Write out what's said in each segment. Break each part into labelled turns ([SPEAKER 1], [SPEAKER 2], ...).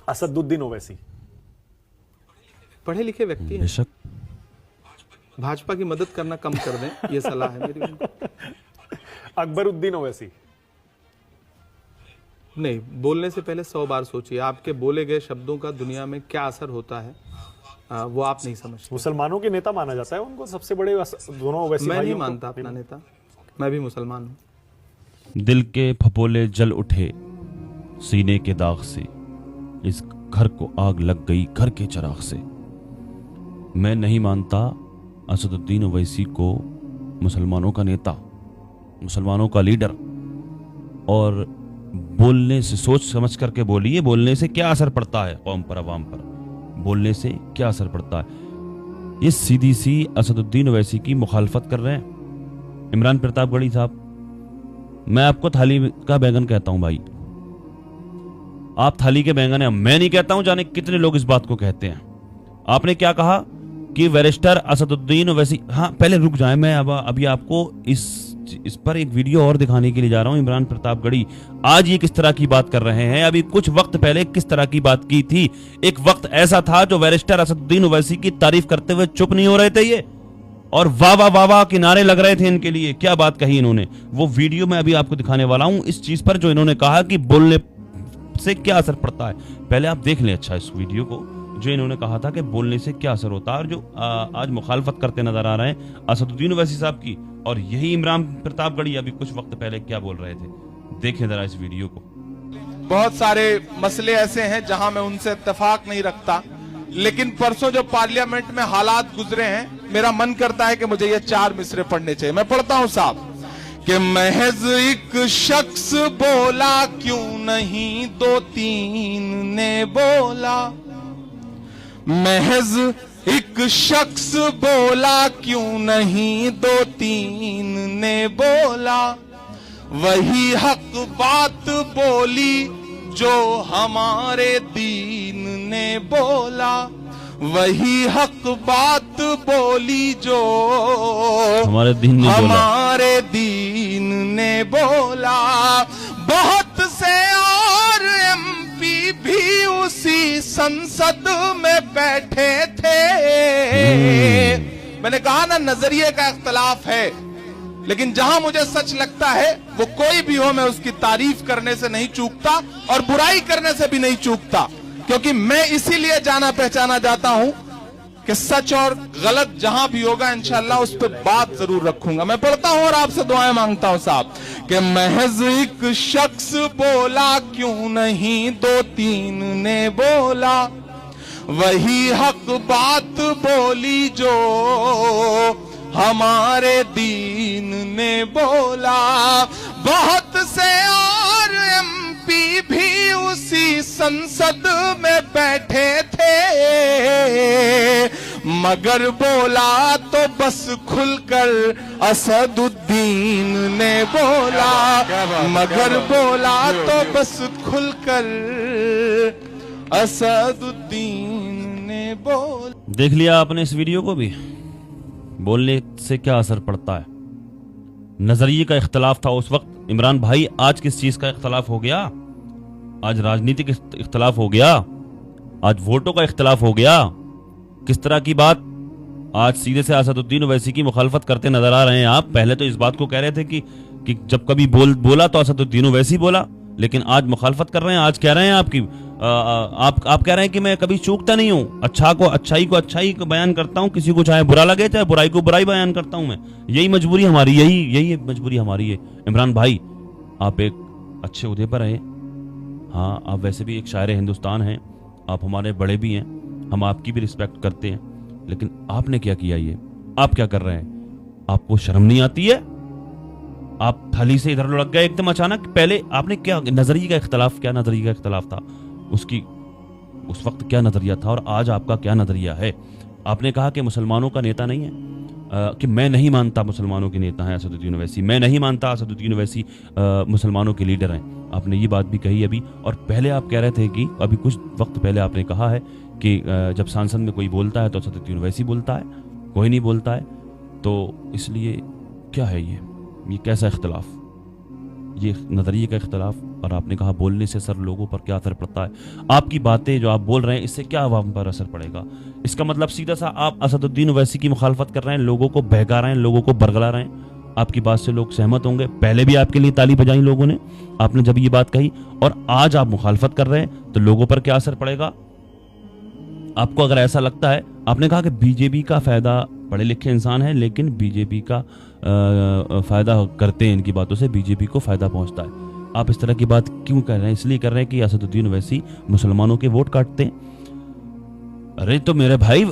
[SPEAKER 1] असदुद्दीन ओवैसी
[SPEAKER 2] पढ़े लिखे व्यक्ति हैं,
[SPEAKER 3] बेशक
[SPEAKER 2] भाजपा की मदद करना कम कर दें, ये सलाह है मेरी उनको।
[SPEAKER 1] अकबरुद्दीन ओवैसी
[SPEAKER 2] नहीं, बोलने से पहले 100 बार सोचिए, आपके बोले गए शब्दों का दुनिया में क्या असर होता है वो आप नहीं समझते।
[SPEAKER 1] मुसलमानों के नेता माना जाता है उनको, सबसे बड़े दोनों ओवैसी
[SPEAKER 2] मैं नहीं
[SPEAKER 1] भाइयों को।
[SPEAKER 2] मानता अपना नेता, मैं भी मुसलमान हूं।
[SPEAKER 3] दिल के फपोले जल उठे सीने के दाग से, इस घर को आग लग गई घर के चिराग से। मैं नहीं मानता असदुद्दीन ओवैसी को मुसलमानों का नेता, मुसलमानों का लीडर। और बोलने से सोच समझ करके बोलिए, बोलने से क्या असर पड़ता है कौम पर, अवाम पर, बोलने से क्या असर पड़ता है। ये सीधी सी असदुद्दीन ओवैसी की मुखालफत कर रहे हैं। इमरान प्रतापगढ़ी साहब, मैं आपको थाली का बैंगन कहता हूं भाई, आप थाली के बैंगन हैं, मैं नहीं कहता हूं। जाने कितने लोग इस बात को कहते हैं। आपने क्या कहा कि बैरिस्टर असदुद्दीन ओवैसी, हाँ पहले रुक जाए, मैं अभी आपको इस पर एक वीडियो और दिखाने के लिए जा रहा हूं। इमरान प्रतापगढ़ी आज ये किस तरह की बात कर रहे हैं, अभी कुछ वक्त पहले किस तरह की बात की थी। एक वक्त ऐसा था जो बैरिस्टर असदुद्दीन ओवैसी की तारीफ करते हुए चुप नहीं हो रहे थे ये, और वाह वाह वाह वाह के नारे लग रहे थे इनके लिए। क्या बात कही इन्होंने, वो वीडियो मैं अभी आपको दिखाने वाला हूं इस चीज पर, जो इन्होंने कहा कि बोलने से क्या असर पड़ता है। पहले आप देख लें अच्छा इस वीडियो को, जो इन्होंने कहा था कि बोलने से क्या असर होता है, और जो आज मुखालफत करते नजर आ रहे हैं असदुद्दीन ओवैसी साहब की, और यही इमरान प्रतापगढ़ी अभी कुछ वक्त पहले क्या बोल रहे थे। देखें जरा इस वीडियो को।
[SPEAKER 4] बहुत सारे मसले ऐसे हैं जहां मैं उनसे इत्तेफाक नहीं रखता, लेकिन परसों जो पार्लियामेंट में हालात गुजरे हैं, मेरा मन करता है कि मुझे ये 4 मिसरे पढ़ने चाहिए। मैं पढ़ता हूं साहब कि महज एक शख्स बोला क्यों नहीं 2-3 ने बोला, महज एक शख्स बोला क्यों नहीं 2-3 ने बोला, वही हक बात बोली जो हमारे दीन ने बोला, वही हक बात बोली जो
[SPEAKER 3] हमारे
[SPEAKER 4] दीन ने बोला। बहुत से और एमपी भी उसी संसद में बैठे थे। मैंने कहा ना, नजरिए का इख्तलाफ है, लेकिन जहां मुझे सच लगता है वो कोई भी हो, मैं उसकी तारीफ करने से नहीं चूकता और बुराई करने से भी नहीं चूकता, क्योंकि मैं इसीलिए जाना पहचाना जाता हूं कि सच और गलत जहां भी होगा इंशाअल्लाह उस पर बात जरूर रखूंगा। मैं पढ़ता हूं और आपसे दुआएं मांगता हूं साहब कि महज एक शख्स बोला क्यों नहीं 2-3 ने बोला, वही हक बात बोली जो हमारे दीन ने बोला। बहुत से और एमपी भी उसी संसद में बैठे थे, मगर बोला तो बस खुलकर असदुद्दीन ने बोला, मगर बोला तो बस खुलकर असदुद्दीन ने बोला।
[SPEAKER 3] देख लिया आपने इस वीडियो को भी, बोलने से क्या असर पड़ता है। नजरिए का इख्तलाफ था उस वक्त। इमरान भाई, आज किस चीज का इख्तलाफ हो गया? आज राजनीतिक इख्तलाफ हो गया, आज वोटों का इख्तलाफ हो गया। किस तरह की बात? आज सीधे से असदुद्दीन ओवैसी की मुखालफत करते नजर आ रहे हैं आप। पहले तो इस बात को कह रहे थे कि जब कभी बोला तो असदुद्दीन ओवैसी बोला, लेकिन आज मुखालफत कर रहे हैं। आज कह रहे हैं आपकी आप कह रहे हैं कि मैं कभी चूकता नहीं हूं, अच्छाई को अच्छाई को बयान करता हूं, किसी को चाहे बुरा लगे चाहे बुराई को बुराई बयान करता हूं मैं। यही मजबूरी हमारी, यही मजबूरी हमारी है। इमरान भाई, आप एक अच्छे उहदे पर हैं, हाँ आप वैसे भी एक शायर हिंदुस्तान हैं, आप हमारे बड़े भी हैं, हम आपकी भी रिस्पेक्ट करते हैं, लेकिन आपने क्या किया? ये आप क्या कर रहे हैं? आपको शर्म नहीं आती है? आप थाली से इधर लुढ़क गए एकदम अचानक। पहले आपने क्या नजरिए का इख्तलाफ, क्या नजरिए का इख्तलाफ था उसकी, उस वक्त क्या नजरिया था और आज आपका क्या नजरिया है? आपने कहा कि मुसलमानों का नेता नहीं है, कि मैं नहीं मानता मुसलमानों के नेता हैं असदुद्दीन ओवैसी, मैं नहीं मानता असदुद्दीन ओवैसी मुसलमानों के लीडर हैं। आपने ये बात भी कही अभी, और पहले आप कह रहे थे कि अभी कुछ वक्त पहले आपने कहा है कि जब सांसद में कोई बोलता है तो असदुद्दीन ओवैसी बोलता है, कोई नहीं बोलता है। तो इसलिए क्या है ये कैसा इख्तलाफ? ये नज़रिए का इख्तलाफ, और आपने कहा बोलने से सर लोगों पर क्या असर पड़ता है, आपकी बातें जो आप बोल रहे हैं इससे क्या अवाम पर असर पड़ेगा? इसका मतलब सीधा सा आप असदुद्दीन ओवैसी की मुखालफत कर रहे हैं, लोगों को बहका रहे हैं, लोगों को बरगला रहे हैं। आपकी बात से लोग सहमत होंगे, पहले भी आपके लिए ताली बजाई लोगों ने, आपने जब ये बात कही, और आज आप मुखालफत कर रहे हैं तो लोगों पर क्या असर पड़ेगा? आपको अगर ऐसा लगता है, आपने कहा कि बीजेपी का फायदा, पढ़े लिखे इंसान है लेकिन बीजेपी का फायदा करते हैं, इनकी बातों से बीजेपी को फायदा पहुंचता है, आप इस तरह की बात क्यों कर रहे हैं? इसलिए कर रहे हैं कि असदुद्दीन ओवैसी मुसलमानों के वोट काटते हैं। अरे तो मेरे भाई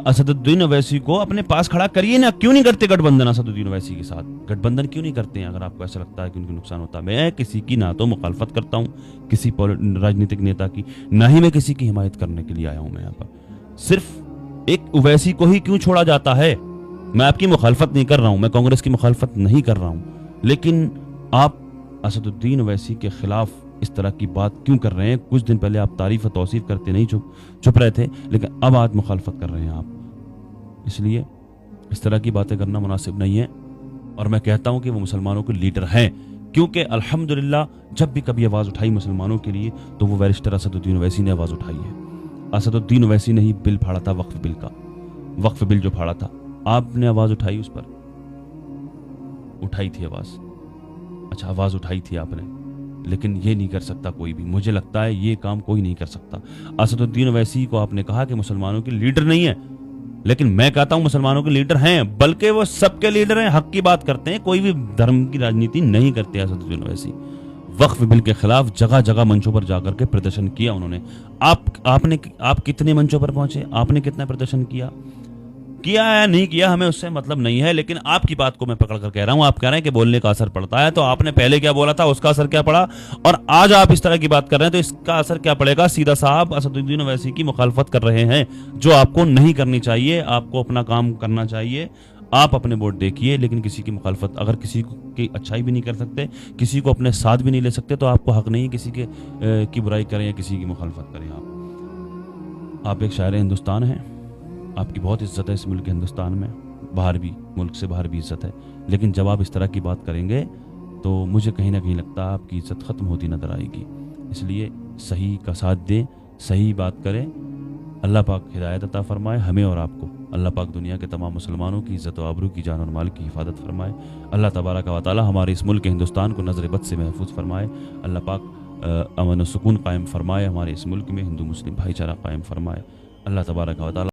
[SPEAKER 3] असदुद्दीन ओवैसी को अपने पास खड़ा करिए ना, क्यों नहीं करते गठबंधन असदुद्दीन ओवैसी के साथ? गठबंधन क्यों नहीं करते हैं अगर आपको ऐसा लगता है कि उनको नुकसान होता है? मैं किसी की ना तो मुखालफत करता हूँ किसी राजनीतिक नेता की, ना ही मैं किसी की हिमायत करने के लिए आया हूँ मैं यहाँ पर। सिर्फ एक ओवैसी को ही क्यों छोड़ा जाता है? मैं आपकी मुखालफत नहीं कर रहा हूँ, मैं कांग्रेस की मुखालफत नहीं कर रहा हूँ, लेकिन आप असदुद्दीन ओवैसी के खिलाफ इस तरह की बात क्यों कर रहे हैं? कुछ दिन पहले आप तारीफ और तौसीफ करते नहीं चुप रहे थे, लेकिन अब आज मुखालफत कर रहे हैं आप। इसलिए इस तरह की बातें करना मुनासिब नहीं है। और मैं कहता हूं कि वो मुसलमानों के लीडर हैं, क्योंकि अल्हम्दुलिल्लाह जब भी कभी आवाज़ उठाई मुसलमानों के लिए तो वो बैरिस्टर असदुद्दीन ओवैसी ने आवाज़ उठाई है। असदुद्दीन ओवैसी ने ही बिल फाड़ा था, वक्फ बिल का, वक्फ बिल जो फाड़ा था, आपने आवाज़ उठाई, उस पर उठाई थी आवाज़। अच्छा, आवाज़ उठाई थी आपने, लेकिन ये नहीं कर सकता कोई भी, मुझे लगता है ये काम कोई नहीं कर सकता। असदुद्दीन ओवैसी को आपने कहा कि मुसलमानों के लीडर नहीं है, लेकिन मैं कहता हूं मुसलमानों के लीडर हैं, बल्कि वो सबके लीडर हैं, हक की बात करते हैं, कोई भी धर्म की राजनीति नहीं करते असदुद्दीन ओवैसी। वक्फ बिल के खिलाफ जगह जगह मंचों पर जाकर के प्रदर्शन किया उन्होंने। आप कितने मंचों पर पहुंचे? आपने कितना प्रदर्शन किया या नहीं किया, हमें उससे मतलब नहीं है, लेकिन आपकी बात को मैं पकड़ कर कह रहा हूं। आप कह रहे हैं कि बोलने का असर पड़ता है, तो आपने पहले क्या बोला था, उसका असर क्या पड़ा, और आज आप इस तरह की बात कर रहे हैं तो इसका असर क्या पड़ेगा? सीधा साहब असदुद्दीन ओवैसी की मुखालफत कर रहे हैं, जो आपको नहीं करनी चाहिए। आपको अपना काम करना चाहिए, आप अपने वोट देखिए, लेकिन किसी की मुखालफत, अगर किसी की अच्छाई भी नहीं कर सकते, किसी को अपने साथ भी नहीं ले सकते, तो आपको हक नहीं किसी के की बुराई करें या किसी की मुखालफत करें। आप एक शायर हिंदुस्तान हैं, आपकी बहुत इज्जत है इस मुल्क हिंदुस्तान में, बाहर भी, मुल्क से बाहर भी इज्जत है, लेकिन जब आप इस तरह की बात करेंगे तो मुझे कहीं ना कहीं लगता है आपकी इज्जत ख़त्म होती नजर आएगी। इसलिए सही का साथ दें, सही बात करें। अल्लाह पाक हिदायत अता फरमाए हमें और आपको। अल्लाह पाक दुनिया के तमाम मुसलमानों की इज़्ज़त व आबरू की, जान और माल की हिफाजत फरमाए। अल्लाह तबारक व तआला हमारे इस मुल्क हिंदुस्तान को नज़र बद से महफूज फरमाए। अल्लाह पाक अमन व सुकून कायम फरमाए, हमारे इस मुल्क में हिंदू मुस्लिम भाईचारा कायम फरमाए। अल्लाह तबारक व तआला